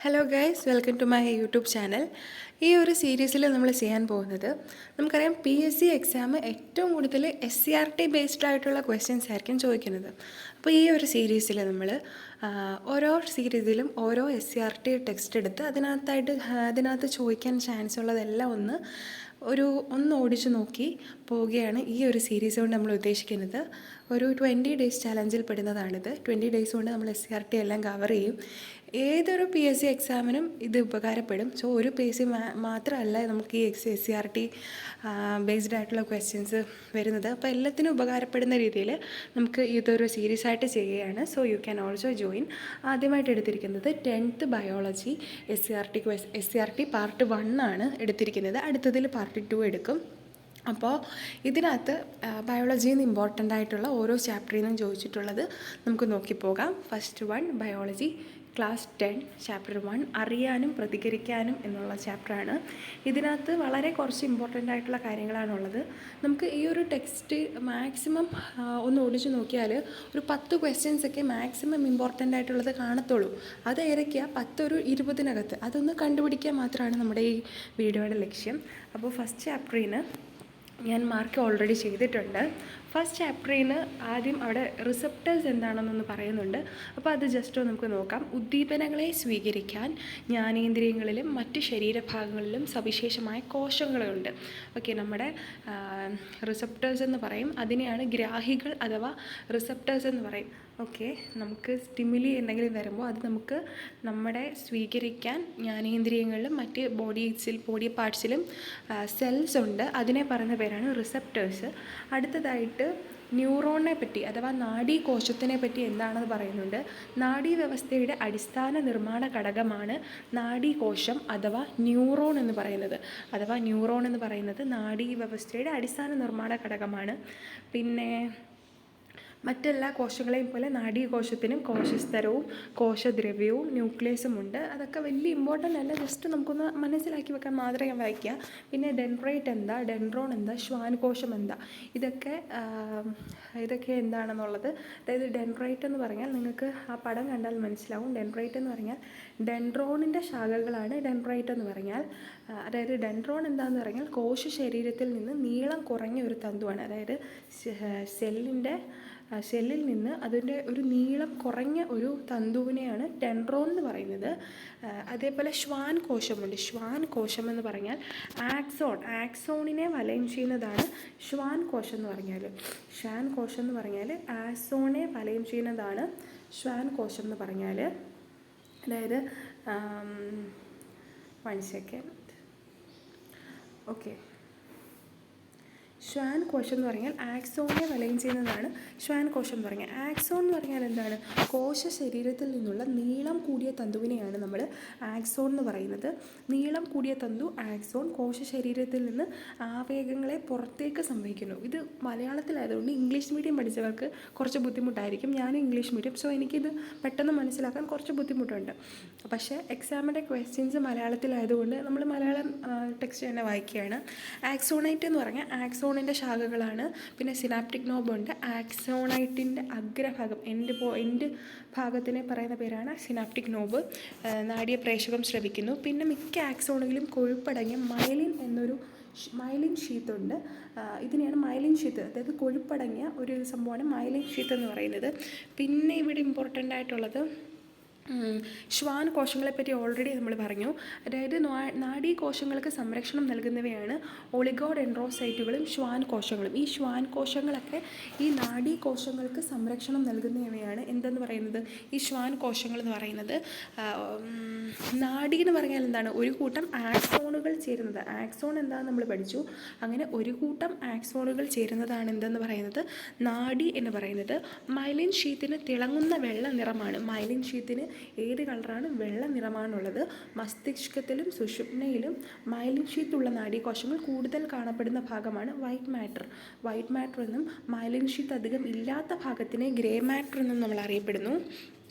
Hello guys, welcome to my YouTube channel. ഈ ഒരു സീരീസിൽ നമ്മൾ ചെയ്യാൻ പോകുന്നത്, നമുക്കറിയാം PSC എക്സാം ഏറ്റവും കൂടുതൽ SCRT ബേസ്ഡ് ആയിട്ടുള്ള ക്വസ്റ്റ്യൻസ് ആയിരിക്കും ചോദിക്കുന്നത്. അപ്പോൾ ഈ ഒരു സീരീസിൽ നമ്മൾ ഓരോ സീരീസിലും ഓരോ SCRT ടെക്സ്റ്റ് എടുത്ത് അതിനകത്ത് ചോദിക്കാൻ ചാൻസ് ഉള്ളതെല്ലാം ഒന്ന് ഓടിച്ചു നോക്കി പോവുകയാണ് ഈ ഒരു സീരീസ് കൊണ്ട് നമ്മൾ ഉദ്ദേശിക്കുന്നത്. ഒരു 20 ഡേയ്സ് ചലഞ്ചിൽ പെടുന്നതാണിത്. 20 ഡേയ്സ് കൊണ്ട് നമ്മൾ SCRT എല്ലാം കവർ ചെയ്യും. ഏതൊരു PSC എക്സാമിനും ഇത് ഉപകാരപ്പെടും. സോ ഒരു PSC മാത്രമല്ല നമുക്ക് ഈ SCRT ബേസ്ഡ് ആയിട്ടുള്ള ക്വസ്റ്റ്യൻസ് വരുന്നത്. അപ്പോൾ എല്ലാത്തിനും ഉപകാരപ്പെടുന്ന രീതിയിൽ നമുക്ക് ഇതൊരു സീരീസ് ആയിട്ട് ചെയ്യുകയാണ്. So you can also join. ആദ്യമായിട്ട് എടുത്തിരിക്കുന്നത് 10th ബയോളജി SCRT പാർട്ട് 1 ആണ് എടുത്തിരിക്കുന്നത്. അടുത്തതിൽ പാർട്ട് 2 എടുക്കും. അപ്പോൾ ഇതിനകത്ത് ബയോളജിയിൽ നിന്ന് ഇമ്പോർട്ടൻ്റ് ആയിട്ടുള്ള ഓരോ ചാപ്റ്ററിൽ നിന്നും ചോദിച്ചിട്ടുള്ളത് നമുക്ക് നോക്കിപ്പോകാം. ഫസ്റ്റ് 1 ബയോളജി ക്ലാസ് 10 ചാപ്റ്റർ 1 അറിയാനും പ്രതികരിക്കാനും എന്നുള്ള ചാപ്റ്ററാണ്. ഇതിനകത്ത് വളരെ കുറച്ച് ഇമ്പോർട്ടൻ്റ് ആയിട്ടുള്ള കാര്യങ്ങളാണുള്ളത്. നമുക്ക് ഈ ഒരു ടെക്സ്റ്റ് മാക്സിമം ഒന്ന് ഓടിച്ചു നോക്കിയാൽ ഒരു 10 ക്വസ്റ്റ്യൻസൊക്കെ മാക്സിമം ഇമ്പോർട്ടൻ്റ് ആയിട്ടുള്ളത് കാണത്തുള്ളൂ. അത് ഏതൊക്കെയാണ് 10 ഒരു 20-നകത്ത് അതൊന്ന് കണ്ടുപിടിക്കാൻ മാത്രമാണ് നമ്മുടെ ഈ വീഡിയോയുടെ ലക്ഷ്യം. അപ്പോൾ ഫസ്റ്റ് ചാപ്റ്ററിന് ഞാൻ മാർക്ക് ഓൾറെഡി ചെയ്തിട്ടുണ്ട്. ഫസ്റ്റ് ചാപ്റ്ററിന് ആദ്യം അവിടെ റിസപ്റ്റേഴ്സ് എന്താണെന്നൊന്ന് പറയുന്നുണ്ട്. അപ്പോൾ അത് ജസ്റ്റ് നമുക്ക് നോക്കാം. ഉദ്ദീപനങ്ങളെ സ്വീകരിക്കാൻ ജ്ഞാനേന്ദ്രിയങ്ങളിലും മറ്റ് ശരീരഭാഗങ്ങളിലും സവിശേഷമായ കോശങ്ങളുണ്ട്. ഓക്കെ, നമ്മുടെ റിസപ്റ്റേഴ്സ് എന്ന് പറയും. അതിനെയാണ് ഗ്രാഹികൾ അഥവാ റിസപ്റ്റേഴ്സ് എന്ന് പറയും. ഓക്കെ, നമുക്ക് സ്റ്റിമുലി എന്തെങ്കിലും വരുമ്പോൾ അത് നമുക്ക് നമ്മുടെ സ്വീകരിക്കാൻ ജ്ഞാനേന്ദ്രിയങ്ങളിലും മറ്റ് ബോഡി പാർട്സിലും സെൽസ് ഉണ്ട്. അതിനെ പറയുന്ന പേരാണ് റിസപ്റ്റേഴ്സ്. അടുത്തതായിട്ട് ന്യൂറോണിനെ പറ്റി അഥവാ നാഡീകോശത്തിനെ പറ്റി എന്താണെന്ന് പറയുന്നുണ്ട്. നാഡീവ്യവസ്ഥയുടെ അടിസ്ഥാന നിർമ്മാണ ഘടകമാണ് നാഡീകോശം അഥവാ ന്യൂറോൺ എന്ന് പറയുന്നത് നാഡീവ്യവസ്ഥയുടെ അടിസ്ഥാന നിർമ്മാണ ഘടകമാണ്. പിന്നെ മറ്റെല്ലാ കോശങ്ങളെയും പോലെ നാഡീകോശത്തിനും കോശസ്തരവും കോശദ്രവ്യവും ന്യൂക്ലിയസും ഉണ്ട്. അതൊക്കെ വലിയ ഇമ്പോർട്ടൻ്റ് അല്ല, ജസ്റ്റ് നമുക്കൊന്ന് മനസ്സിലാക്കി വെക്കാൻ മാത്രമേ വായിക്കുക. പിന്നെ ഡെൻഡ്രൈറ്റ് എന്താ, ഡെൻഡ്രോൺ എന്താ, ശ്വാൻകോശം എന്താ, ഇതൊക്കെ എന്താണെന്നുള്ളത്. അതായത് ഡെൻഡ്രൈറ്റ് എന്ന് പറഞ്ഞാൽ നിങ്ങൾക്ക് ആ പടം കണ്ടാൽ മനസ്സിലാവും. ഡെൻഡ്രൈറ്റ് എന്ന് പറഞ്ഞാൽ ഡെൻഡ്രോണിൻ്റെ ശാഖകളാണ് ഡെൻഡ്രൈറ്റ് എന്ന് പറഞ്ഞാൽ. അതായത് ഡെൻഡ്രോൺ എന്താണെന്ന് പറഞ്ഞാൽ കോശ ശരീരത്തിൽ നിന്ന് നീളം കുറഞ്ഞ ഒരു തന്തുവാണ്. അതായത് സെല്ലിൽ നിന്ന് അതിൻ്റെ ഒരു നീളം കുറഞ്ഞ ഒരു തന്തുവിനെയാണ് ഡെൻഡ്രോൺ എന്ന് പറയുന്നത്. അതേപോലെ ശ്വാൻകോശമുണ്ട്. ശ്വാൻകോശം എന്ന് പറഞ്ഞാൽ ആക്സോണിനെ വലയം ചെയ്യുന്നതാണ് ശ്വാൻകോശം എന്ന് പറഞ്ഞാൽ. ശ്വാൻകോശം എന്ന് പറഞ്ഞാൽ ആക്സോണിനെ വലയം ചെയ്യുന്നതാണ് ശ്വാൻകോശം എന്ന് പറഞ്ഞാൽ. അതായത് 1 സെക്കൻഡ്. ഓക്കെ, ശ്വാൻകോശം എന്ന് പറഞ്ഞാൽ ആക്സോണിനെ വലയം ചെയ്യുന്നതാണ് ശ്വാൻകോശം എന്ന് പറഞ്ഞാൽ. ആക്സോൺ എന്ന് പറഞ്ഞാൽ എന്താണ്? കോശ ശരീരത്തിൽ നിന്നുള്ള നീളം കൂടിയ തന്തുവിനെയാണ് നമ്മൾ ആക്സോൺ എന്ന് പറയുന്നത്. നീളം കൂടിയ തന്തു ആക്സോൺ കോശ ശരീരത്തിൽ നിന്ന് ആവേഗങ്ങളെ പുറത്തേക്ക് സംവഹിക്കുന്നു. ഇത് മലയാളത്തിലായതുകൊണ്ട് ഇംഗ്ലീഷ് മീഡിയം പഠിച്ചവർക്ക് കുറച്ച് ബുദ്ധിമുട്ടായിരിക്കും. ഞാനും ഇംഗ്ലീഷ് മീഡിയം, സോ എനിക്കിത് പെട്ടെന്ന് മനസ്സിലാക്കാൻ കുറച്ച് ബുദ്ധിമുട്ടുണ്ട്. പക്ഷേ എക്സാമിൻ്റെ ക്വസ്റ്റ്യൻസ് മലയാളത്തിലായതുകൊണ്ട് നമ്മൾ മലയാളം ടെക്സ്റ്റ് തന്നെ വായിക്കുകയാണ്. ആക്സോണൈറ്റ് എന്ന് പറഞ്ഞാൽ ആക്സോണിൻ്റെ ശാഖകളാണ്. പിന്നെ സിനാപ്റ്റിക് നോബ് ഉണ്ട്. ആക്സോണൈറ്റിൻ്റെ അഗ്രഭാഗം എൻഡ് ഭാഗത്തിനെ പറയുന്ന പേരാണ് സിനാപ്റ്റിക് നോബ്. നാഡീയ പ്രേഷകം സ്രവിക്കുന്നു. പിന്നെ മിക്ക ആക്സോണുകളിലും കൊഴുപ്പടങ്ങിയ മൈലിൻ ഷീത്ത് ഉണ്ട്. ഇതിനെയാണ് മൈലിൻ ഷീത്ത്, അതായത് കൊഴുപ്പടങ്ങിയ ഒരു സംഭവമാണ് മൈലിൻ ഷീത്ത് എന്ന് പറയുന്നത്. പിന്നെ ഇവിടെ ഇമ്പോർട്ടൻ്റ് ആയിട്ടുള്ളത് ശ്വാൻകോശങ്ങളെപ്പറ്റി ഓൾറെഡി നമ്മൾ പറഞ്ഞു. അതായത് നാഡീകോശങ്ങൾക്ക് സംരക്ഷണം നൽകുന്നവയാണ് ഒളിഗോഡെൻഡ്രോസൈറ്റുകളും ശ്വാൻകോശങ്ങളും. ഈ ശ്വാൻകോശങ്ങളൊക്കെ ഈ നാഡീകോശങ്ങൾക്ക് സംരക്ഷണം നൽകുന്നവയാണ് എന്തെന്ന് പറയുന്നത്, ഈ ശ്വാൻകോശങ്ങൾ എന്ന് പറയുന്നത്. നാഡി എന്ന് പറഞ്ഞാൽ എന്താണ്? ഒരു കൂട്ടം ആക്സോണുകൾ ചേരുന്നത്. ആക്സോൺ എന്താണെന്ന് നമ്മൾ പഠിച്ചു. അങ്ങനെ ഒരു കൂട്ടം ആക്സോണുകൾ ചേരുന്നതാണ് എന്തെന്ന് പറയുന്നത്, നാഡി എന്ന് പറയുന്നത്. മൈലിൻ ഷീത്തിന് തിളങ്ങുന്ന വെള്ള നിറമാണ്. മൈലിൻ ഷീത്തിന് ഏത് കളറാണ്? വെള്ള നിറമാണുള്ളത്. മസ്തിഷ്കത്തിലും സുഷുമ്നയിലും മൈലിൻ ഷീത്തുള്ള നാഡീകോശങ്ങൾ കൂടുതൽ കാണപ്പെടുന്ന ഭാഗമാണ് വൈറ്റ് മാറ്റർ എന്നും മൈലിൻ ഷീത്ത് അധികം ഇല്ലാത്ത ഭാഗത്തിനെ ഗ്രേ മാറ്റർ എന്നും നമ്മൾ അറിയപ്പെടുന്നു.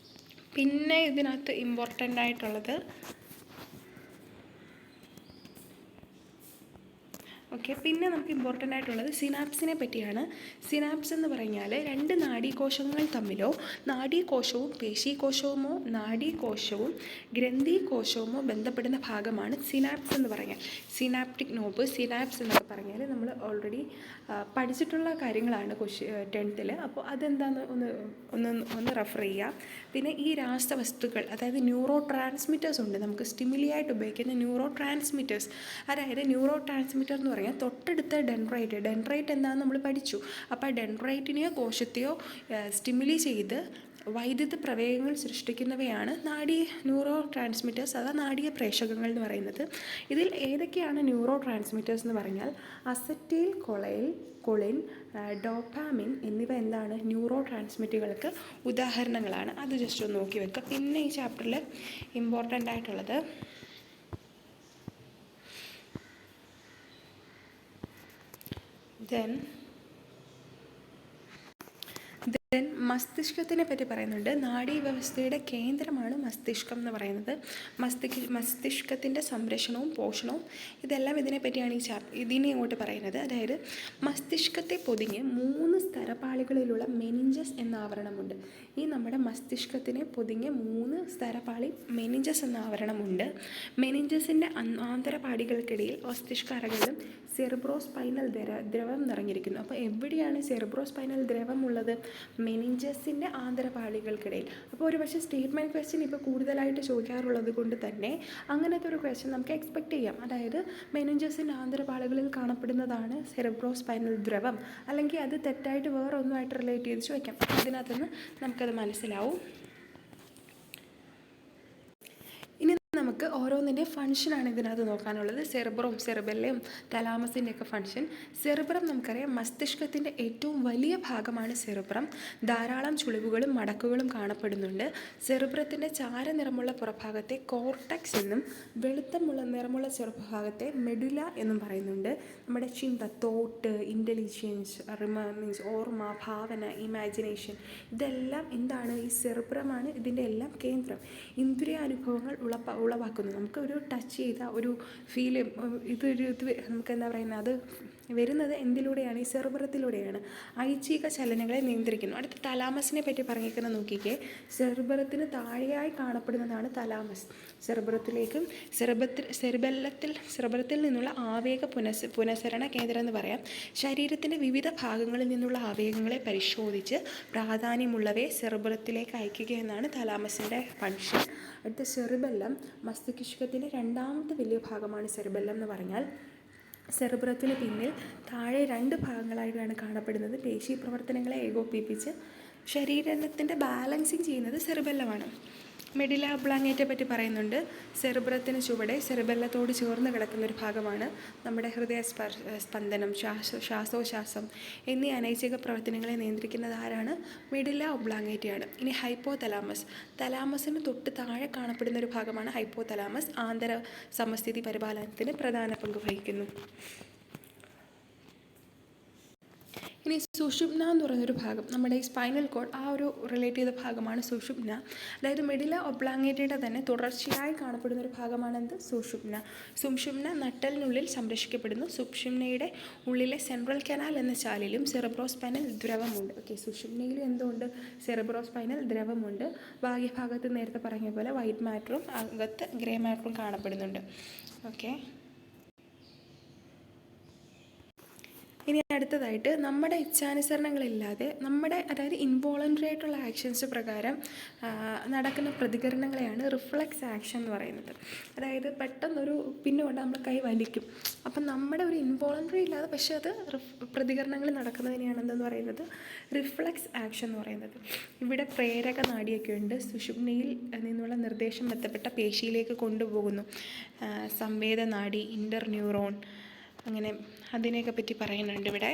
പിന്നെ ഇതിനകത്ത് ഇമ്പോർട്ടൻ്റ് ആയിട്ടുള്ളത് ഓക്കെ, പിന്നെ നമുക്ക് ഇമ്പോർട്ടൻ്റ് ആയിട്ടുള്ളത് സിനാപ്സിനെ പറ്റിയാണ്. സിനാപ്സ് എന്ന് പറഞ്ഞാൽ രണ്ട് നാഡീകോശങ്ങൾ തമ്മിലോ നാഡീകോശവും പേശീകോശവുമോ നാഡീകോശവും ഗ്രന്ഥികോശവുമോ ബന്ധപ്പെടുന്ന ഭാഗമാണ് സിനാപ്സ് എന്ന് പറഞ്ഞാൽ. സിനാപ്റ്റിക് നോബ്, സിനാപ്സ് എന്നൊക്കെ പറഞ്ഞാൽ നമ്മൾ ഓൾറെഡി പഠിച്ചിട്ടുള്ള കാര്യങ്ങളാണ് 10th. അപ്പോൾ അതെന്താണെന്ന് ഒന്ന് റെഫർ ചെയ്യുക. പിന്നെ ഈ രാസവസ്തുക്കൾ, അതായത് ന്യൂറോ ട്രാൻസ്മിറ്റേഴ്സ് ഉണ്ട്, നമുക്ക് സ്റ്റിമുലിയായിട്ട് ഉപയോഗിക്കുന്ന ന്യൂറോ ട്രാൻസ്മിറ്റേഴ്സ്. അതായത് ന്യൂറോ ട്രാൻസ്മിറ്റർ എന്ന് പറഞ്ഞാൽ തൊട്ടടുത്ത ഡെൻഡ്രൈറ്റ് എന്താണെന്ന് നമ്മൾ പഠിച്ചു. അപ്പോൾ ഡെൻഡ്രൈറ്റിനെയോ കോശത്തെയോ സ്റ്റിമുലി ചെയ്ത് വൈദ്യുത പ്രവേഗങ്ങൾ സൃഷ്ടിക്കുന്നവയാണ് ന്യൂറോ ട്രാൻസ്മിറ്റേഴ്സ് അഥവാ നാഡീയ പ്രേഷകങ്ങൾ എന്ന് പറയുന്നത്. ഇതിൽ ഏതൊക്കെയാണ് ന്യൂറോ ട്രാൻസ്മിറ്റേഴ്സ് എന്ന് പറഞ്ഞാൽ അസറ്റൈൽ കൊളിൻ, ഡോപ്പാമിൻ എന്നിവ എന്താണ് ന്യൂറോ ട്രാൻസ്മിറ്റുകൾക്ക് ഉദാഹരണങ്ങളാണ്. അത് ജസ്റ്റ് ഒന്ന് നോക്കി വെക്കുക. പിന്നെ ഈ ചാപ്റ്ററിൽ ഇമ്പോർട്ടൻ്റ് ആയിട്ടുള്ളത് ദെൻ മസ്തിഷ്കത്തിനെ പറ്റി പറയുന്നുണ്ട്. നാഡീവ്യവസ്ഥയുടെ കേന്ദ്രമാണ് മസ്തിഷ്കം എന്ന് പറയുന്നത്. മസ്തിഷ്കത്തിൻ്റെ സംരക്ഷണവും പോഷണവും ഇതെല്ലാം ഇതിനെപ്പറ്റിയാണ് ഇതിനെ ഇങ്ങോട്ട് പറയുന്നത്. അതായത് മസ്തിഷ്കത്തെ പൊതിഞ്ഞ് 3 സ്തരപാളികളിലുള്ള മെനിഞ്ചസ് എന്ന ആവരണമുണ്ട്. ഈ നമ്മുടെ മസ്തിഷ്കത്തിനെ പൊതിഞ്ഞ് 3 സ്തരപാളി മെനിഞ്ചസ് എന്ന ആവരണമുണ്ട്. മെനിഞ്ചസിൻ്റെ ആന്തരപാടികൾക്കിടയിൽ മസ്തിഷ്ക അറകളിലും സെറിബ്രോസ്പൈനൽ ദ്രവം നിറഞ്ഞിരിക്കുന്നു. അപ്പോൾ എവിടെയാണ് സെറിബ്രോസ്പൈനൽ ദ്രവം ഉള്ളത്? മെനിഞ്ചസിൻ്റെ ആന്തരപാളികൾക്കിടയിൽ. അപ്പോൾ ഒരു പക്ഷേ സ്റ്റേറ്റ്മെൻറ്റ് ക്വസ്റ്റ്യൻ ഇപ്പോൾ കൂടുതലായിട്ട് ചോദിക്കാറുള്ളത് കൊണ്ട് തന്നെ അങ്ങനത്തെ ഒരു ക്വസ്റ്റ്യൻ നമുക്ക് എക്സ്പെക്റ്റ് ചെയ്യാം. അതായത് മെനിഞ്ചസിൻ്റെ ആന്തരപാളികളിൽ കാണപ്പെടുന്നതാണ് സെറിബ്രോസ്പൈനൽ ദ്രവം, അല്ലെങ്കിൽ അത് തെറ്റായിട്ട് വേറെ ഒന്നുമായിട്ട് റിലേറ്റ് ചെയ്ത് ചോദിക്കാം. അതിനകത്തുനിന്ന് നമുക്കത് മനസ്സിലാവും. നമുക്ക് ഓരോന്നിൻ്റെ ഫംഗ്ഷനാണ് ഇതിനകത്ത് നോക്കാനുള്ളത്. സെറിബെല്ലയും തലാമസിൻ്റെ ഒക്കെ ഫംഗ്ഷൻ. സെറിബ്രം നമുക്കറിയാം മസ്തിഷ്കത്തിൻ്റെ ഏറ്റവും വലിയ ഭാഗമാണ് സെറിബ്രം. ധാരാളം ചുളിവുകളും മടക്കുകളും കാണപ്പെടുന്നുണ്ട്. സെറിബ്രത്തിൻ്റെ ചാരനിറമുള്ള പുറഭാഗത്തെ കോർട്ടക്സ് എന്നും വെളുത്ത നിറമുള്ള ചെറുഭാഗത്തെ മെഡുല എന്നും പറയുന്നുണ്ട്. നമ്മുടെ ചിന്ത, തോട്ട്, ഇൻ്റലിജൻസ്, മീൻസ് ഓർമ്മ, ഭാവന, ഇമാജിനേഷൻ, ഇതെല്ലാം എന്താണ്? ഈ സെറിബ്രമാണ് ഇതിൻ്റെ എല്ലാം കേന്ദ്രം. ഇന്ദ്രിയാനുഭവങ്ങൾ ഉളവാക്കുന്നു. നമുക്ക് ഒരു ടച്ച് ചെയ്ത ഒരു ഫീല്, ഇത് നമുക്ക് എന്താ പറയുന്നത്, അത് വരുന്നത് എന്തിലൂടെയാണ്? ഈ സെറിബ്രത്തിലൂടെയാണ്. ഐച്ഛിക ചലനങ്ങളെ നിയന്ത്രിക്കുന്നു. അടുത്ത തലാമസിനെ പറ്റി പറഞ്ഞിരിക്കുന്നത് നോക്കിക്കേ. സെറിബ്രത്തിന് താഴെയായി കാണപ്പെടുന്നതാണ് തലാമസ്. സെറിബ്രത്തിൽ നിന്നുള്ള ആവേഗ പുനഃസരണ കേന്ദ്രം എന്ന് പറയാം. ശരീരത്തിൻ്റെ വിവിധ ഭാഗങ്ങളിൽ നിന്നുള്ള ആവേഗങ്ങളെ പരിശോധിച്ച് പ്രാധാന്യമുള്ളവയെ സെറിബ്രത്തിലേക്ക് അയക്കുക എന്നാണ് തലാമസിൻ്റെ ഫംഗ്ഷൻ. അടുത്ത സെറിബെല്ലം, മസ്തിഷ്കത്തിൻ്റെ രണ്ടാമത്തെ വലിയ ഭാഗമാണ് സെറിബെല്ലം എന്ന് പറഞ്ഞാൽ. സെറിബ്രത്തിന് പിന്നിൽ താഴെ 2 ഭാഗങ്ങളായിട്ടാണ് കാണപ്പെടുന്നത്. പേശി പ്രവർത്തനങ്ങളെ ഏകോപിപ്പിച്ച് ശരീരത്തിൻ്റെ ബാലൻസിങ് ചെയ്യുന്നത് സെറിബെല്ലമാണ്. മെഡില ഒബ്ലാങ്കേറ്റയെ പറ്റി പറയുന്നുണ്ട്. സെറിബ്രത്തിന് ചുവടെ സെറിബെല്ലത്തോട് ചേർന്ന് കിടക്കുന്നൊരു ഭാഗമാണ്. നമ്മുടെ ഹൃദയ സ്പന്ദനം, ശ്വാസോച്ഛ്വാസം എന്നീ അനൈച്ഛിക പ്രവർത്തനങ്ങളെ നിയന്ത്രിക്കുന്നത് ആരാണ്? മെഡില ഒബ്ലാങ്കേറ്റയാണ്. ഇനി ഹൈപ്പോതലാമസ്. തലാമസിന് തൊട്ട് താഴെ കാണപ്പെടുന്ന ഒരു ഭാഗമാണ് ഹൈപ്പോതലാമസ്. ആന്തര സമസ്ഥിതി പരിപാലനത്തിന് പ്രധാന പങ്ക് വഹിക്കുന്നു. ഇനി സുഷുമ്ന എന്ന് പറയുന്നൊരു ഭാഗം, നമ്മുടെ ഈ സ്പൈനൽ കോഡ്, ആ ഒരു റിലേറ്റ് ചെയ്ത ഭാഗമാണ് സുഷുമ്ന. അതായത് മെഡില ഒബ്ലാങ്കേറ്റയുടെ തന്നെ തുടർച്ചയായി കാണപ്പെടുന്ന ഒരു ഭാഗമാണ് എന്ത്? സുഷുമ്ന. സുഷുമ്ന നട്ടലിനുള്ളിൽ സംരക്ഷിക്കപ്പെടുന്നു. സുഷുമ്നയുടെ ഉള്ളിലെ സെൻട്രൽ കനാൽ എന്ന ചാലിലും സെറിബ്രോസ്പൈനൽ ദ്രവമുണ്ട്. ഓക്കെ, സുഷുമ്നയിലും എന്തുകൊണ്ട്? സെറിബ്രോസ്പൈനൽ ദ്രവമുണ്ട്. ബാഹ്യഭാഗത്ത് നേരത്തെ പറഞ്ഞ പോലെ വൈറ്റ് മാറ്ററും അകത്ത് ഗ്രേ മാറ്ററും കാണപ്പെടുന്നുണ്ട്. ഓക്കെ, ഇനി അടുത്തതായിട്ട് നമ്മുടെ ഇച്ഛാനുസരണങ്ങളില്ലാതെ അതായത് ഇൻവോളണ്ടറി ആയിട്ടുള്ള ആക്ഷൻസ് പ്രകാരം നടക്കുന്ന പ്രതികരണങ്ങളെയാണ് റിഫ്ലക്സ് ആക്ഷൻ എന്ന് പറയുന്നത്. അതായത് പെട്ടെന്നൊരു പിന്നുകൊണ്ട് നമ്മൾ കൈ വലിക്കും. അപ്പം നമ്മുടെ ഒരു ഇൻവോളണ്ടറി ഇല്ലാതെ പക്ഷേ അത് പ്രതികരണങ്ങൾ നടക്കുന്നതിനെയാണ് എന്തെന്ന് പറയുന്നത്? റിഫ്ലക്സ് ആക്ഷൻ എന്ന് പറയുന്നത്. ഇവിടെ പ്രേരക നാഡിയൊക്കെ ഉണ്ട്. സുഷുമ്നയിൽ നിന്നുള്ള നിർദ്ദേശം ബന്ധപ്പെട്ട പേശിയിലേക്ക് കൊണ്ടുപോകുന്നു. സംവേദ നാഡി, ഇൻ്റർ ന്യൂറോൺ, അങ്ങനെ അതിനെയൊക്കെ പറ്റി പറയുന്നുണ്ട് ഇവിടെ.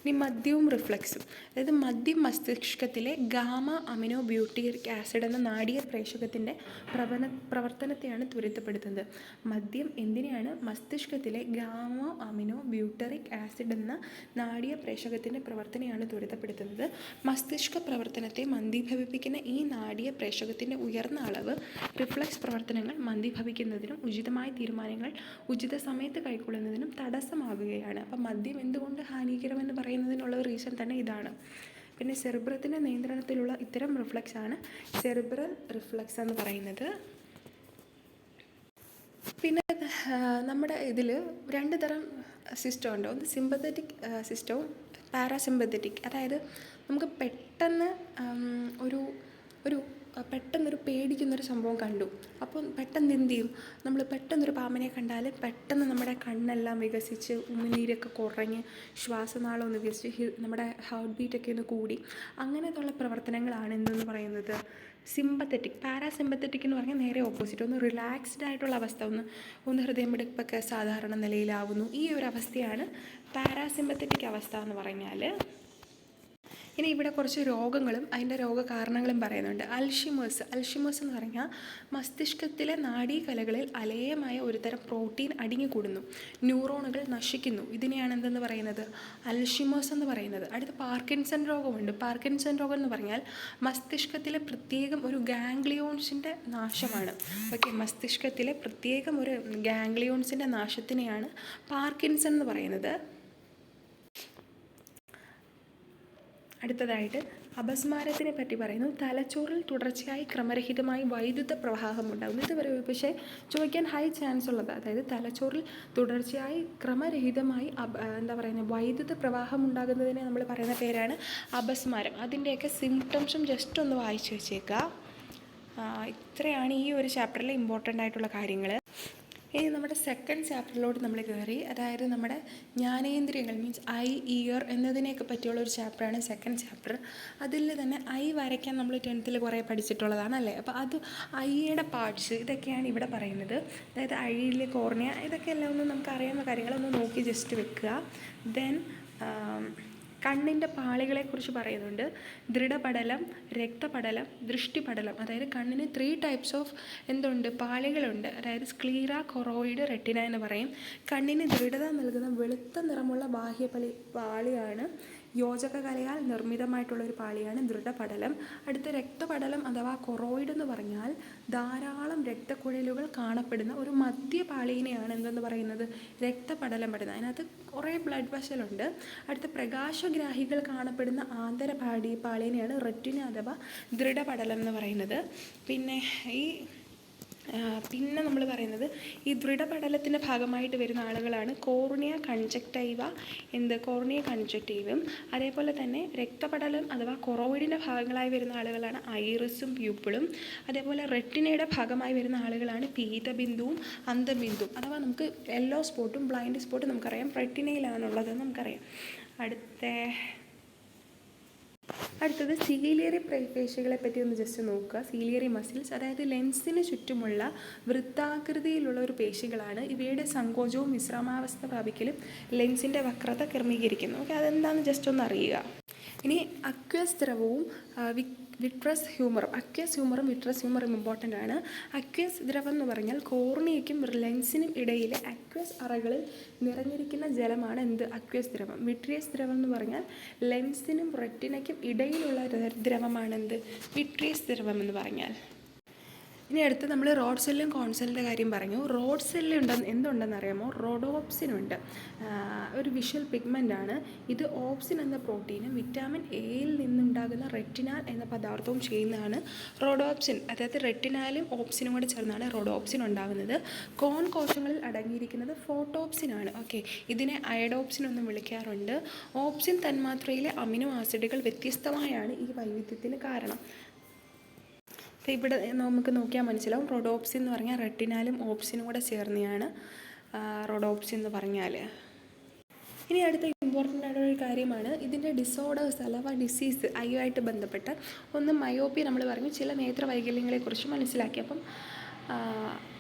ഇനി മദ്യവും റിഫ്ലക്സും, അതായത് മദ്യം മസ്തിഷ്കത്തിലെ ഗാമ അമിനോ ബ്യൂട്ടിക് ആസിഡ് എന്ന നാഡീയ പ്രേഷകത്തിൻ്റെ പ്രവർത്തനത്തെയാണ് ത്വരിതപ്പെടുത്തുന്നത്. മദ്യം എന്തിനെയാണ്? മസ്തിഷ്കത്തിലെ ഗാമ അമിനോ ബ്യൂട്ടറിക് ആസിഡ് എന്ന നാഡീയ പ്രേഷകത്തിൻ്റെ പ്രവർത്തനയാണ് ത്വരിതപ്പെടുത്തുന്നത്. മസ്തിഷ്ക പ്രവർത്തനത്തെ മന്ദീഭവിപ്പിക്കുന്ന ഈ നാഡീയ പ്രേഷകത്തിൻ്റെ ഉയർന്ന അളവ് റിഫ്ലക്സ് പ്രവർത്തനങ്ങൾ മന്ദീഭവിക്കുന്നതിനും ഉചിതമായ തീരുമാനങ്ങൾ ഉചിത സമയത്ത് കൈക്കൊള്ളുന്നതിനും തടസ്സമാകുകയാണ്. അപ്പം മദ്യം എന്തുകൊണ്ട് ഹാനികരമെന്ന് പറയുന്നതിനുള്ള റീസൺ തന്നെ ഇതാണ്. പിന്നെ സെറിബ്രത്തിൻ്റെ നിയന്ത്രണത്തിലുള്ള ഇത്തരം റിഫ്ലക്സ് ആണ് സെറിബ്രൽ റിഫ്ലക്സ് എന്ന് പറയുന്നത്. പിന്നെ നമ്മുടെ ഇതിൽ 2 തരം സിസ്റ്റം ഉണ്ട്. ഒന്ന് സിമ്പത്തറ്റിക് സിസ്റ്റവും പാരാസിമ്പത്തറ്റിക്. അതായത് നമുക്ക് പെട്ടെന്നൊരു പേടിക്കുന്നൊരു സംഭവം കണ്ടു. അപ്പം പെട്ടെന്ന് എന്ത് ചെയ്യും? നമ്മൾ പെട്ടെന്നൊരു പാമ്പിനെ കണ്ടാൽ പെട്ടെന്ന് നമ്മുടെ കണ്ണെല്ലാം വികസിച്ച് ഉമിനീരൊക്കെ കുറഞ്ഞ് ശ്വാസനാളം ഒന്ന് വികസിച്ച് നമ്മുടെ ഹാർട്ട് ബീറ്റൊക്കെ ഒന്ന് കൂടി അങ്ങനെയുള്ള പ്രവർത്തനങ്ങളാണ് എന്തെന്ന് പറയുന്നത് സിമ്പത്തറ്റിക്. പാരാസിമ്പത്തറ്റിക് എന്ന് പറഞ്ഞാൽ നേരെ ഓപ്പോസിറ്റ്, ഒന്ന് റിലാക്സ്ഡ് ആയിട്ടുള്ള അവസ്ഥ, ഒന്ന് ഹൃദയമിടിപ്പൊക്കെ സാധാരണ നിലയിലാവുന്നു. ഈ ഒരു അവസ്ഥയാണ് പാരാസിമ്പത്തറ്റിക് അവസ്ഥ എന്ന് പറഞ്ഞാൽ. ഇനി ഇവിടെ കുറച്ച് രോഗങ്ങളും അതിൻ്റെ രോഗകാരണങ്ങളും പറയുന്നുണ്ട്. അൽഷിമേഴ്സ് എന്ന് പറഞ്ഞാൽ മസ്തിഷ്കത്തിലെ നാഡീകലകളിൽ അലേയമായ ഒരുതരം പ്രോട്ടീൻ അടിഞ്ഞുകൂടുന്നു, ന്യൂറോണുകൾ നശിക്കുന്നു. ഇതിനെയാണ് എന്തെന്ന് പറയുന്നത്? അൽഷിമേഴ്സ് എന്ന് പറയുന്നത്. അടുത്ത പാർക്കിൻസൺ രോഗമുണ്ട്. പാർക്കിൻസൺ രോഗം എന്ന് പറഞ്ഞാൽ മസ്തിഷ്കത്തിലെ പ്രത്യേകം ഒരു ഗാംഗ്ലിയോൺസിൻ്റെ നാശമാണ്. ഓക്കെ, മസ്തിഷ്കത്തിലെ പ്രത്യേകം ഒരു ഗാംഗ്ലിയോൺസിൻ്റെ നാശത്തിനെയാണ് പാർക്കിൻസൺ എന്ന് പറയുന്നത്. അടുത്തതായിട്ട് അപസ്മാരത്തിനെ പറ്റി പറയുന്നു. തലച്ചോറിൽ തുടർച്ചയായി ക്രമരഹിതമായി വൈദ്യുത പ്രവാഹം ഉണ്ടാകുന്നു. ഇതുവരെ പക്ഷേ ചോദിക്കാൻ ഹൈ ചാൻസ് ഉള്ളത്, അതായത് തലച്ചോറിൽ തുടർച്ചയായി ക്രമരഹിതമായി വൈദ്യുത പ്രവാഹം ഉണ്ടാകുന്നതിനെ നമ്മൾ പറയുന്ന പേരാണ് അപസ്മാരം. അതിൻ്റെയൊക്കെ സിംറ്റംസും ജസ്റ്റ് ഒന്ന് വായിച്ചു വെച്ചേക്കുക. ഇത്രയാണ് ഈ ഒരു ചാപ്റ്ററിൽ ഇമ്പോർട്ടൻ്റ് ആയിട്ടുള്ള കാര്യങ്ങൾ. ഇനി നമ്മുടെ സെക്കൻഡ് ചാപ്റ്ററിലോട്ട് നമ്മൾ കയറി. അതായത് നമ്മുടെ ജ്ഞാനേന്ദ്രിയങ്ങൾ മീൻസ് ഐ, ഇയർ എന്നതിനെയൊക്കെ പറ്റിയുള്ള ഒരു ചാപ്റ്ററാണ് സെക്കൻഡ് ചാപ്റ്റർ. അതിൽ തന്നെ ഐ വരയ്ക്കാൻ നമ്മൾ 10th കുറേ പഠിച്ചിട്ടുള്ളതാണ് അല്ലേ. അപ്പോൾ അത് ഐയുടെ പാർട്സ് ഇതൊക്കെയാണ് ഇവിടെ പറയുന്നത്. അതായത് ഐയിൽ കോർണിയ, ഇതൊക്കെ എല്ലാം ഒന്ന് നമുക്ക് അറിയാവുന്ന കാര്യങ്ങളൊന്ന് നോക്കി ജസ്റ്റ് വെക്കുക. ദെൻ കണ്ണിൻ്റെ പാളികളെക്കുറിച്ച് പറയുന്നുണ്ട്. ദൃഢപടലം, രക്തപടലം, ദൃഷ്ടിപടലം. അതായത് കണ്ണിന് 3 ടൈപ്സ് ഓഫ് പാളികളുണ്ട്. അതായത് സ്ക്ലീറ, കൊറോയിഡ്, റെറ്റിന എന്ന് പറയും. കണ്ണിന് ദൃഢത നൽകുന്ന വെളുത്ത നിറമുള്ള പാളിയാണ് യോജക കലയാൽ നിർമ്മിതമായിട്ടുള്ളൊരു പാളിയാണ് ദൃഢപടലം. അടുത്ത രക്തപടലം അഥവാ കൊറോയിഡ് എന്ന് പറഞ്ഞാൽ ധാരാളം രക്തക്കുഴലുകൾ കാണപ്പെടുന്ന ഒരു മധ്യപാളിനെയാണ് എന്തെന്ന് പറയുന്നത് രക്തപടലം പെടുന്നത്. അതിനകത്ത് കുറേ ബ്ലഡ് വെസലുണ്ട്. അടുത്ത പ്രകാശഗ്രാഹികൾ കാണപ്പെടുന്ന പാളിനെയാണ് റെറ്റിന അഥവാ ദൃഢപടലം എന്ന് പറയുന്നത്. പിന്നെ നമ്മൾ പറയുന്നത് ഈ ദൃഢപടലത്തിൻ്റെ ഭാഗമായിട്ട് വരുന്ന ആളുകളാണ് കോർണിയ കൺജക്റ്റീവും. അതേപോലെ തന്നെ രക്തപടലം അഥവാ കൊറോയിഡിൻ്റെ ഭാഗങ്ങളായി വരുന്ന ആളുകളാണ് ഐറിസും പ്യൂപ്പിളും. അതേപോലെ റെറ്റിനയുടെ ഭാഗമായി വരുന്ന ആളുകളാണ് പീതബിന്ദുവും അന്തബിന്ദുവും. അഥവാ നമുക്ക് യെല്ലോ സ്പോട്ടും ബ്ലൈൻഡ് സ്പോട്ടും നമുക്കറിയാം റെറ്റിനയിലാണുള്ളതെന്ന് നമുക്കറിയാം. അടുത്തത് സീലിയറി പേശികളെ പറ്റി ഒന്ന് ജസ്റ്റ് നോക്കുക. സീലിയറി മസിൽസ്, അതായത് ലെൻസിന് ചുറ്റുമുള്ള വൃത്താകൃതിയിലുള്ള ഒരു പേശികളാണ്. ഇവയുടെ സങ്കോചവും വിശ്രമാവസ്ഥ പ്രാപിക്കലും ലെൻസിൻ്റെ വക്രത ക്രമീകരിക്കുന്നു. ഓക്കെ, അതെന്താണെന്ന് ജസ്റ്റ് ഒന്ന് അറിയുക. ഇനി അക്വസ് ദ്രവവും വിട്രസ് ഹ്യൂമറും വിട്രസ് ഹ്യൂമറും ഇമ്പോർട്ടൻ്റ് ആണ്. അക്വസ് ദ്രവം എന്ന് പറഞ്ഞാൽ കോർണിയയ്ക്കും ലെൻസിനും ഇടയിലെ അക്വസ് അറകളിൽ നിറഞ്ഞിരിക്കുന്ന ജലമാണ് അക്വസ് ദ്രവം. വിട്രിയസ് ദ്രവം എന്ന് പറഞ്ഞാൽ ലെൻസിനും റെറ്റിനയ്ക്കും ഇടയിലുള്ള ദ്രവമാണ് വിട്രിയസ് ദ്രവം എന്ന് പറഞ്ഞാൽ. ഇനി അടുത്ത് നമ്മൾ റോഡ് സെല്ലും കോൺസെല്ലിൻ്റെ കാര്യം പറഞ്ഞു. റോഡ് സെല്ല് എന്തുണ്ടെന്ന് അറിയാമോ? റോഡോപ്സിനുണ്ട്. ഒരു വിഷ്വൽ പിഗ്മെൻ്റാണ് ഇത്. ഓപ്സിൻ എന്ന പ്രോട്ടീനും വിറ്റാമിൻ എയിൽ നിന്നുണ്ടാകുന്ന റെറ്റിനാൽ എന്ന പദാർത്ഥവും ചെയ്യുന്നതാണ് റോഡോപ്സിൻ. അതായത് റെറ്റിനാലും ഓപ്സിനും കൂടെ ചേർന്നാണ് റോഡോപ്സിൻ ഉണ്ടാകുന്നത്. കോൺ കോശങ്ങളിൽ അടങ്ങിയിരിക്കുന്നത് ഫോട്ടോപ്സിനാണ്. ഓക്കെ, ഇതിനെ അയഡോപ്സിൻ എന്നും വിളിക്കാറുണ്ട്. ഓപ്സിൻ തന്മാത്രയിലെ അമിനോ ആസിഡുകൾ വ്യത്യസ്തമായാണ് ഈ വൈവിധ്യത്തിന് കാരണം. അപ്പോൾ ഇവിടെ നമുക്ക് നോക്കിയാൽ മനസ്സിലാവും. റോഡോപ്സിൻ എന്ന് പറഞ്ഞാൽ റെറ്റിനാലും ഓപ്സിനും കൂടെ ചേർന്നെയാണ് റോഡോപ്സിൻ എന്ന് പറഞ്ഞാൽ. ഇനി അടുത്ത ഇമ്പോർട്ടൻ്റ് ആയിട്ടുള്ളൊരു കാര്യമാണ് ഇതിൻ്റെ ഡിസോർഡേഴ്സ് അഥവാ ഡിസീസ് ഐയുമായിട്ട് ബന്ധപ്പെട്ട്. ഒന്ന് മയോപ്പിയ നമ്മൾ പറഞ്ഞു, ചില നേത്രവൈകല്യങ്ങളെക്കുറിച്ച് മനസ്സിലാക്കി. അപ്പം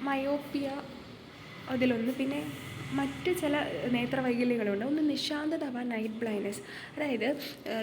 മയോപ്പിയ അതിലൊന്ന്. പിന്നെ മറ്റ് ചില നേത്രവൈകല്യങ്ങളുണ്ട്. ഒന്ന് നിശാന്തത അഥവാ നൈറ്റ് ബ്ലൈൻഡ്നെസ്. അതായത്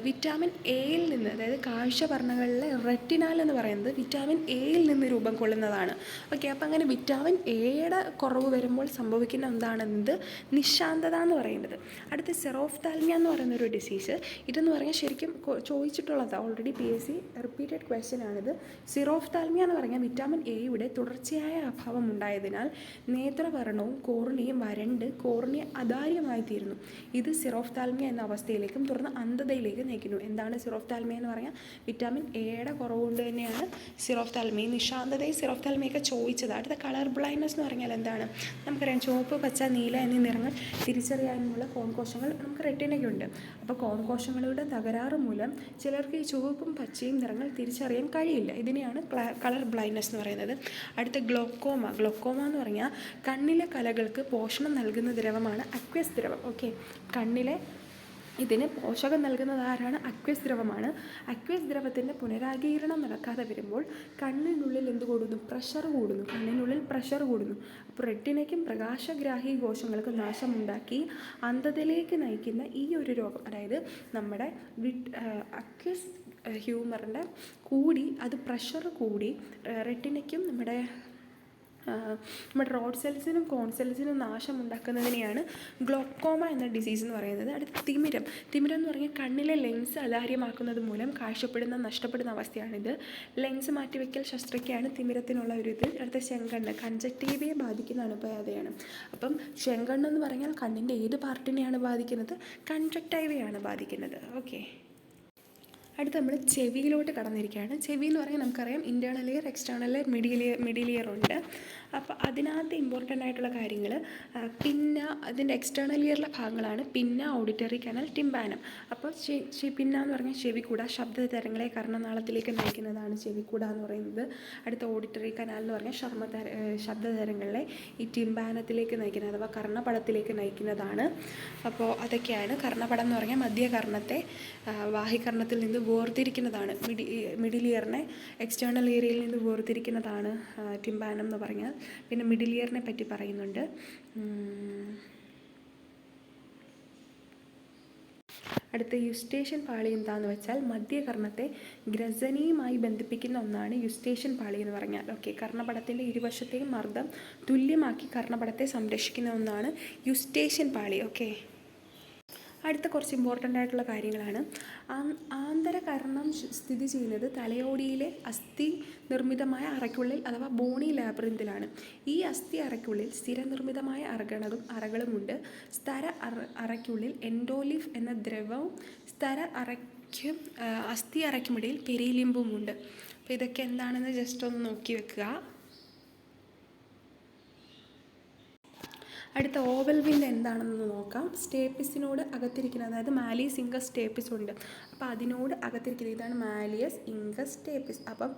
വിറ്റാമിൻ എയിൽ നിന്ന്, അതായത് കാഴ്ചവർണ്ണകളിലെ റെറ്റിനാൽ എന്ന് പറയുന്നത് വിറ്റാമിൻ എയിൽ നിന്ന് രൂപം കൊള്ളുന്നതാണ്. ഓക്കെ, അപ്പോൾ അങ്ങനെ വിറ്റാമിൻ എയുടെ കുറവ് വരുമ്പോൾ സംഭവിക്കുന്ന എന്താണെന്നത് നിശാന്തത എന്ന് പറയുന്നത്. അടുത്ത സെറോഫ്താൽമിയ എന്ന് പറയുന്ന ഒരു ഡിസീസ്. ഇതെന്ന് പറഞ്ഞാൽ ശരിക്കും ചോദിച്ചിട്ടുള്ളതാണ്, ഓൾറെഡി PSC റിപ്പീറ്റഡ് ക്വസ്റ്റ്യൻ ആണിത്. സെറോഫ്താൽമിയ എന്ന് പറഞ്ഞാൽ വിറ്റാമിൻ എയുടെ തുടർച്ചയായ അഭാവം ഉണ്ടായതിനാൽ നേത്രവർണ്ണവും കോർണിയയും വരണ്ട് കോർണിയ അദാര്യമായി തീരുന്നു. ഇത് സിറോഫ്താൽമിയ എന്ന അവസ്ഥയിലേക്കും തുടർന്ന് അന്ധതയിലേക്ക് നയിക്കുന്നു. എന്താണ് സിറോഫ്താൽമിയ എന്ന് പറഞ്ഞാൽ വിറ്റാമിൻ എയുടെ കുറവുകൊണ്ട് തന്നെയാണ് സിറോഫ്താൽമിയ. നിശാന്തതയും സിറോഫ്താൽമിയൊക്കെ ചോദിച്ചത്. അടുത്ത കളർ ബ്ലൈൻഡ്നെസ് എന്ന് പറഞ്ഞാൽ എന്താണ്? നമുക്കറിയാം ചുവപ്പ്, പച്ച, നീല എന്നീ നിറങ്ങൾ തിരിച്ചറിയാനുള്ള കോൺകോശങ്ങൾ നമുക്ക് റെറ്റിനയ്ക്കുണ്ട്. അപ്പോൾ കോൺകോശങ്ങളുടെ തകരാറ് മൂലം ചിലർക്ക് ഈ ചുവപ്പും പച്ചയും നിറങ്ങൾ തിരിച്ചറിയാൻ കഴിയില്ല. ഇതിനെയാണ് കളർ ബ്ലൈൻഡ്നെസ് എന്ന് പറയുന്നത്. അടുത്ത ഗ്ലോക്കോമ. ഗ്ലോക്കോമ എന്ന് പറഞ്ഞാൽ കണ്ണിലെ കലകൾക്ക് പോഷണം നൽകുന്ന ദ്രവമാണ് അക്വസ് ദ്രവം. ഓക്കെ, കണ്ണിലെ ഇതിന് പോഷകം നൽകുന്നത് ആരാണ്? അക്വസ് ദ്രവമാണ്. അക്വസ് ദ്രവത്തിൻ്റെ പുനരാഗീരണം നടക്കാതെ വരുമ്പോൾ കണ്ണിനുള്ളിൽ എന്ത് കൂടുന്നു? പ്രഷർ കൂടുന്നു. കണ്ണിനുള്ളിൽ പ്രഷർ കൂടുന്നു. അപ്പോൾ റെറ്റിനയ്ക്കും പ്രകാശഗ്രാഹി കോശങ്ങൾക്ക് നാശമുണ്ടാക്കി അന്ധതയിലേക്ക് നയിക്കുന്ന ഈ ഒരു രോഗം, അതായത് നമ്മുടെ അക്വസ് ഹ്യൂമറിൻ്റെ കൂടി അത് പ്രഷർ കൂടി റെറ്റിനയ്ക്കും നമ്മുടെ റോഡ് സെൽസിനും കോൺ സെൽസിനും നാശമുണ്ടാക്കുന്നതിനെയാണ് ഗ്ലോക്കോമ എന്ന ഡിസീസ് എന്ന് പറയുന്നത്. അടുത്ത തിമിരം. തിമിരം എന്ന് പറഞ്ഞാൽ കണ്ണിലെ ലെൻസ് അതാര്യമാക്കുന്നത് മൂലം നഷ്ടപ്പെടുന്ന അവസ്ഥയാണിത്. ലെൻസ് മാറ്റിവെക്കൽ ശസ്ത്രക്രിയയാണ് തിമിരത്തിനുള്ള ഒരു ഇത്. അടുത്ത ചെങ്കണ്ണ്. കൺജക്റ്റീവയെ ബാധിക്കുന്ന അണുബാധയാണ്. അപ്പം ചെങ്കണ്ണ് എന്ന് പറഞ്ഞാൽ കണ്ണിൻ്റെ ഏത് പാർട്ടിനെയാണ് ബാധിക്കുന്നത്? കൺജക്റ്റീവയാണ് ബാധിക്കുന്നത്. ഓക്കെ, അടുത്ത് നമ്മൾ ചെവിയിലോട്ട് കടന്നിരിക്കുകയാണ്. ചെവി എന്ന് പറഞ്ഞാൽ നമുക്കറിയാം internal year, external year, middle year ഉണ്ട്. അപ്പോൾ അതിനകത്ത് ഇമ്പോർട്ടൻ്റ് ആയിട്ടുള്ള കാര്യങ്ങൾ അതിൻ്റെ എക്സ്റ്റേണൽ ഇയറിലെ ഭാഗങ്ങളാണ് ഓഡിറ്ററി കനാൽ, ടിമ്പാനം. അപ്പോൾ പിന്ന എന്ന് പറഞ്ഞാൽ ചെവിക്കൂട, ശബ്ദതരങ്ങളെ കർണനാളത്തിലേക്ക് നയിക്കുന്നതാണ് ചെവിക്കൂട എന്ന് പറയുന്നത്. അടുത്ത ഓഡിറ്ററി കനാൽ എന്ന് പറഞ്ഞാൽ ശബ്ദതരങ്ങളെ ഈ ടിമ്പാനത്തിലേക്ക് നയിക്കുന്നത് അഥവാ കർണപടത്തിലേക്ക് നയിക്കുന്നതാണ്. അപ്പോൾ അതൊക്കെയാണ്. കർണപടം എന്ന് പറഞ്ഞാൽ മധ്യകർണത്തെ വാഹികർണത്തിൽ നിന്ന് വേർതിരിക്കുന്നതാണ്. മിഡിൽ ഇയറിനെ എക്സ്റ്റേണൽ ഏരിയയിൽ നിന്ന് വേർതിരിക്കുന്നതാണ് ടിമ്പാനം എന്ന് പറഞ്ഞാൽ. പിന്നെ മിഡിൽ ഇയറിനെ പറ്റി പറയുന്നുണ്ട്. അടുത്ത യുസ്റ്റേഷ്യൻ പാളി എന്താണെന്ന് വെച്ചാൽ മധ്യകർണത്തെ ഗ്രസനിയുമായി ബന്ധിപ്പിക്കുന്ന ഒന്നാണ് യുസ്റ്റേഷ്യൻ പാളി എന്ന് പറഞ്ഞാൽ. ഓക്കെ, കർണപടത്തിൻ്റെ ഇരുവശത്തെയും മർദ്ദം തുല്യമാക്കി കർണപടത്തെ സംരക്ഷിക്കുന്ന ഒന്നാണ് യുസ്റ്റേഷ്യൻ പാളി. ഓക്കെ, അടുത്ത കുറച്ച് ഇമ്പോർട്ടൻ്റ് ആയിട്ടുള്ള കാര്യങ്ങളാണ്. ആന്തരകർണം സ്ഥിതി ചെയ്യുന്നത് തലയോടിയിലെ അസ്ഥി നിർമ്മിതമായ അറയ്ക്കുള്ളിൽ അഥവാ ബോണി ലാബ്രിന്തിലാണ്. ഈ അസ്ഥി അറയ്ക്കുള്ളിൽ സ്ഥിരനിർമ്മിതമായ അറകളുമുണ്ട്. സ്തര അറയ്ക്കുള്ളിൽ എൻഡോലിഫ് എന്ന ദ്രവവും അസ്ഥി അറയ്ക്കുമിടയിൽ പെരിലിംബുമുണ്ട്. അപ്പോൾ ഇതൊക്കെ എന്താണെന്ന് ജസ്റ്റ് ഒന്ന് നോക്കി വെക്കുക. അടുത്ത ഓവൽ വിൻഡ് എന്താണെന്ന് നോക്കാം. സ്റ്റേപ്പിസിനോട് അകത്തിരിക്കുന്ന, അതായത് മാലിയസ് ഇംഗസ് സ്റ്റേപ്പിസ് ഉണ്ട്. അപ്പോൾ അതിനോട് അകത്തിരിക്കുന്നത് ഇതാണ് മാലിയസ് ഇംഗസ് സ്റ്റേപ്പിസ്. അപ്പം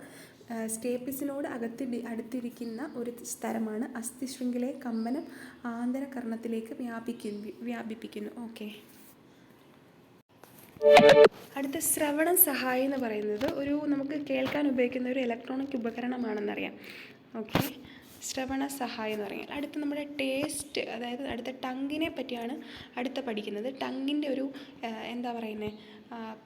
സ്റ്റേപ്പിസിനോട് അടുത്തിരിക്കുന്ന ഒരു സ്ഥലമാണ് അസ്ഥിശൃംഖലയെ കമ്പനം ആന്തരകർണത്തിലേക്ക് വ്യാപിപ്പിക്കുന്നു. ഓക്കെ, അടുത്ത ശ്രവണ സഹായി എന്ന് പറയുന്നത് നമുക്ക് കേൾക്കാൻ ഉപയോഗിക്കുന്ന ഒരു ഇലക്ട്രോണിക് ഉപകരണമാണെന്നറിയാം. ഓക്കെ, ശ്രവണ സഹായം എന്ന് പറഞ്ഞാൽ. അടുത്ത നമ്മുടെ ടേസ്റ്റ്, അതായത് അടുത്ത ടങ്ങിനെ പറ്റിയാണ് അടുത്ത പഠിക്കുന്നത്. ടങ്ങിൻ്റെ ഒരു എന്താ പറയുന്നത്,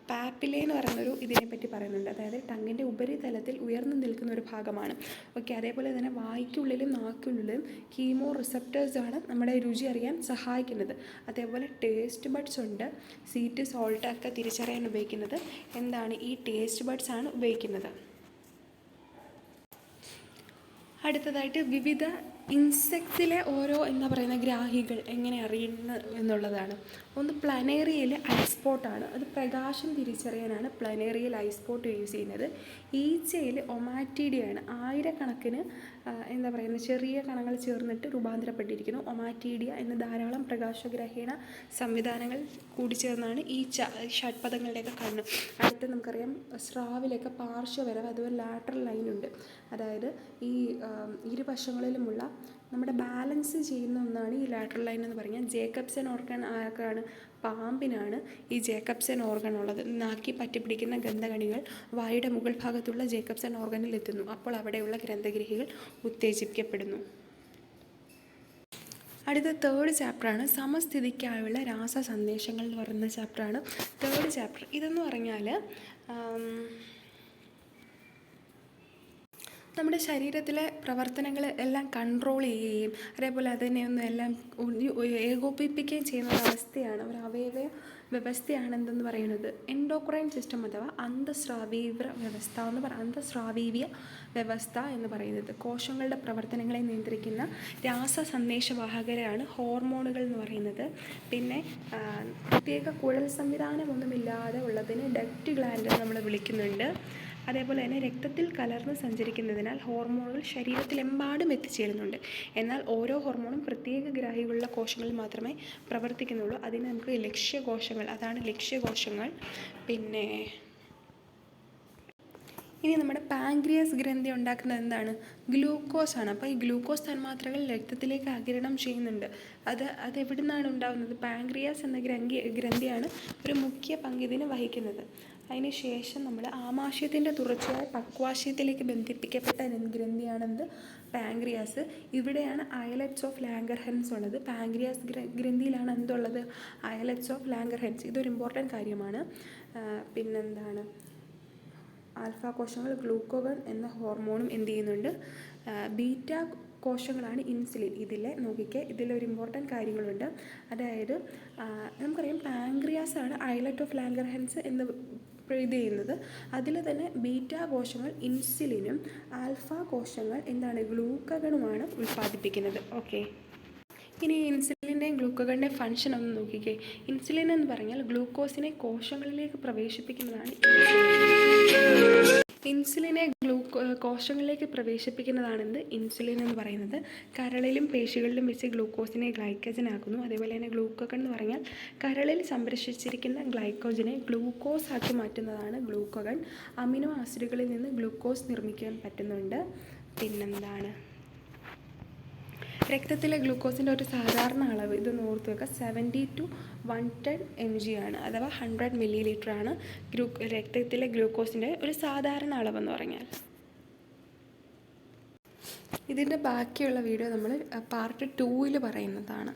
പാപ്പിലെ എന്ന് പറയുന്നൊരു ഇതിനെപ്പറ്റി പറയുന്നുണ്ട്. അതായത് ടങ്ങിൻ്റെ ഉപരിതലത്തിൽ ഉയർന്നു നിൽക്കുന്ന ഒരു ഭാഗമാണ്. ഓക്കെ, അതേപോലെ തന്നെ വായ്ക്കുള്ളിലും നാക്കുള്ളിലും കീമോ റിസപ്റ്റേഴ്സാണ് നമ്മുടെ രുചി അറിയാൻ സഹായിക്കുന്നത്. അതേപോലെ ടേസ്റ്റ് ബഡ്സ് ഉണ്ട്. സ്വീറ്റ്, സോൾട്ട് ഒക്കെ തിരിച്ചറിയാൻ ഉപയോഗിക്കുന്നത് എന്താണ്? ഈ ടേസ്റ്റ് ബഡ്സ് ആണ് ഉപയോഗിക്കുന്നത്. അടുത്തതായിട്ട് വിവിധ ഇൻസെക്ട്സിലെ ഓരോ ഗ്രാഹികൾ എങ്ങനെ അറിയുന്നു എന്നുള്ളതാണ്. ഒന്ന് പ്ലാനേറിയയിലെ ഐസ്പോട്ടാണ്. അത് പ്രകാശം തിരിച്ചറിയാനാണ് പ്ലാനേറിയൽ ഐസ്പോട്ട് യൂസ് ചെയ്യുന്നത്. ഈച്ചയിൽ ഒമാറ്റീഡിയാണ്. ആയിരക്കണക്കിന് ചെറിയ കണങ്ങൾ ചേർന്നിട്ട് രൂപാന്തരപ്പെട്ടിരിക്കുന്നു ഒമാറ്റീഡിയ എന്ന ധാരാളം പ്രകാശഗ്രഹീണ സംവിധാനങ്ങൾ കൂടിച്ചേർന്നാണ് ഈച്ച ഷഡ്പദങ്ങളുടെയൊക്കെ കണ്ണ്. അടുത്ത് നമുക്കറിയാം സ്രാവിലൊക്കെ പാർശ്വവരവ് അതുപോലെ ലാറ്ററൽ ലൈനുണ്ട്. അതായത് ഈ ഇരുവശങ്ങളിലുമുള്ള നമ്മുടെ ബാലൻസ് ചെയ്യുന്ന ഒന്നാണ് ഈ ലാറ്ററൽ ലൈൻ എന്ന് പറഞ്ഞാൽ. ജേക്കബ്സൺ ഓർഗൻ ആർക്കാണ്? പാമ്പിനാണ് ഈ ജേക്കബ്സൺ ഓർഗൻ ഉള്ളത്. നാക്കി പറ്റിപ്പിടിക്കുന്ന ഗന്ധകണികൾ വായുടെ മുകൾ ഭാഗത്തുള്ള ജേക്കബ്സൺ ഓർഗനിൽ എത്തുന്നു. അപ്പോൾ അവിടെയുള്ള ഗ്രന്ഥഗ്രഹികൾ ഉത്തേജിപ്പിക്കപ്പെടുന്നു. അടുത്ത തേർഡ് ചാപ്റ്ററാണ് സമസ്ഥിതിക്കായുള്ള രാസ സന്ദേശങ്ങൾ എന്ന് പറയുന്ന ചാപ്റ്ററാണ് തേർഡ് ചാപ്റ്റർ. ഇതെന്ന് പറഞ്ഞാൽ നമ്മുടെ ശരീരത്തിലെ പ്രവർത്തനങ്ങൾ എല്ലാം കൺട്രോൾ ചെയ്യുകയും അതേപോലെ അതിനെ ഒന്ന് എല്ലാം ഏകോപിപ്പിക്കുകയും ചെയ്യുന്ന ഒരു അവസ്ഥയാണ്, ഒരു അവയവ വ്യവസ്ഥയാണ് എന്തെന്ന് പറയുന്നത് എൻഡോക്രൈൻ സിസ്റ്റം അഥവാ അന്തസ്രാവീവ്യ വ്യവസ്ഥ എന്ന് പറയുന്നത്. കോശങ്ങളുടെ പ്രവർത്തനങ്ങളെ നിയന്ത്രിക്കുന്ന രാസസന്ദേശവാഹകരാണ് ഹോർമോണുകൾ എന്ന് പറയുന്നത്. പിന്നെ പ്രത്യേക കുഴൽ സംവിധാനമൊന്നുമില്ലാതെ ഉള്ളതിന് ഡക്റ്റ് ഗ്ലാൻഡ് നമ്മൾ വിളിക്കുന്നുണ്ട്. അതേപോലെ തന്നെ രക്തത്തിൽ കലർന്ന് സഞ്ചരിക്കുന്നതിനാൽ ഹോർമോണുകൾ ശരീരത്തിലെമ്പാടും എത്തിച്ചേരുന്നുണ്ട്. എന്നാൽ ഓരോ ഹോർമോണും പ്രത്യേക ഗ്രാഹികളുള്ള കോശങ്ങളിൽ മാത്രമേ പ്രവർത്തിക്കുന്നുള്ളൂ. അതിന് നമുക്ക് ലക്ഷ്യകോശങ്ങൾ, അതാണ് ലക്ഷ്യകോശങ്ങൾ. പിന്നെ ഇനി നമ്മുടെ പാൻക്രിയാസ് ഗ്രന്ഥി ഉണ്ടാക്കുന്നത് എന്താണ്? ഗ്ലൂക്കോസാണ്. അപ്പോൾ ഈ ഗ്ലൂക്കോസ് തന്മാത്രകൾ രക്തത്തിലേക്ക് ആഗിരണം ചെയ്യുന്നുണ്ട്. അത് എവിടെ നിന്നാണ് ഉണ്ടാകുന്നത്? പാൻക്രിയാസ് എന്ന ഗ്രന്ഥിയാണ് ഒരു മുഖ്യ പങ്ക് ഇതിന് വഹിക്കുന്നത്. അതിന് ശേഷം നമ്മൾ ആമാശയത്തിൻ്റെ തുടർച്ചയായ പക്വാശയത്തിലേക്ക് ബന്ധിപ്പിക്കപ്പെട്ട ഗ്രന്ഥിയാണെന്ത്? പാൻക്രിയാസ്. ഇവിടെയാണ് ഐലറ്റ്സ് ഓഫ് ലാംഗർഹൻസ് ഉള്ളത്. പാൻക്രിയാസ് ഗ്രന്ഥിയിലാണ് എന്തുള്ളത്? Islets of Langerhans. ഇതൊരു ഇമ്പോർട്ടൻറ്റ് കാര്യമാണ്. പിന്നെന്താണ്, ആൽഫ കോശങ്ങൾ ഗ്ലൂക്കോഗൺ എന്ന ഹോർമോണും എന്ത് ചെയ്യുന്നുണ്ട്? ബീറ്റ കോശങ്ങളാണ് ഇൻസുലിൻ. ഇതിലൊരു ഇമ്പോർട്ടൻറ്റ് കാര്യങ്ങളുണ്ട്. അതായത് നമുക്കറിയാം പാൻക്രിയാസ് ആണ് ഐലറ്റ് ഓഫ് ലാംഗർഹൻസ് എന്ന് ഇത് ചെയ്യുന്നത്. അതിൽ തന്നെ ബീറ്റ കോശങ്ങൾ ഇൻസുലിനും ആൽഫ കോശങ്ങൾ എന്താണ്? ഗ്ലൂക്കഗണുമാണ് ഉൽപ്പാദിപ്പിക്കുന്നത്. ഓക്കെ, ഇനി ഇൻസുലിൻ്റെയും ഗ്ലൂക്കോഗണിൻ്റെയും ഫംഗ്ഷൻ ഒന്ന് നോക്കിക്കേ. ഇൻസുലിൻ എന്ന് പറഞ്ഞാൽ ഗ്ലൂക്കോസിനെ കോശങ്ങളിലേക്ക് പ്രവേശിപ്പിക്കുന്നതാണ് ഇൻസുലിനെ കോശങ്ങളിലേക്ക് പ്രവേശിപ്പിക്കുന്നതാണെന്ത്? ഇൻസുലിൻ എന്ന് പറയുന്നത്. കരളിലും പേശികളിലും വെച്ച് ഗ്ലൂക്കോസിനെ ഗ്ലൈക്കജൻ ആക്കുന്നു. അതേപോലെ തന്നെ ഗ്ലൂക്കോഗൺ എന്ന് പറഞ്ഞാൽ കരളിൽ സംരക്ഷിച്ചിരിക്കുന്ന ഗ്ലൈക്കോജനെ ഗ്ലൂക്കോസ് ആക്കി മാറ്റുന്നതാണ് ഗ്ലൂക്കോഗൺ. അമിനോ ആസിഡുകളിൽ നിന്ന് ഗ്ലൂക്കോസ് നിർമ്മിക്കാൻ പറ്റുന്നുണ്ട്. പിന്നെന്താണ്, രക്തത്തിലെ ഗ്ലൂക്കോസിൻ്റെ ഒരു സാധാരണ അളവ് ഇത് ഓർത്ത് വെക്കുക, 70 to 110 mg ആണ്, അഥവാ 100 ml ആണ് രക്തത്തിലെ ഗ്ലൂക്കോസിൻ്റെ ഒരു സാധാരണ അളവെന്ന് പറഞ്ഞാൽ. ഇതിൻ്റെ ബാക്കിയുള്ള വീഡിയോ നമ്മൾ പാർട്ട് 2 പറയുന്നതാണ്.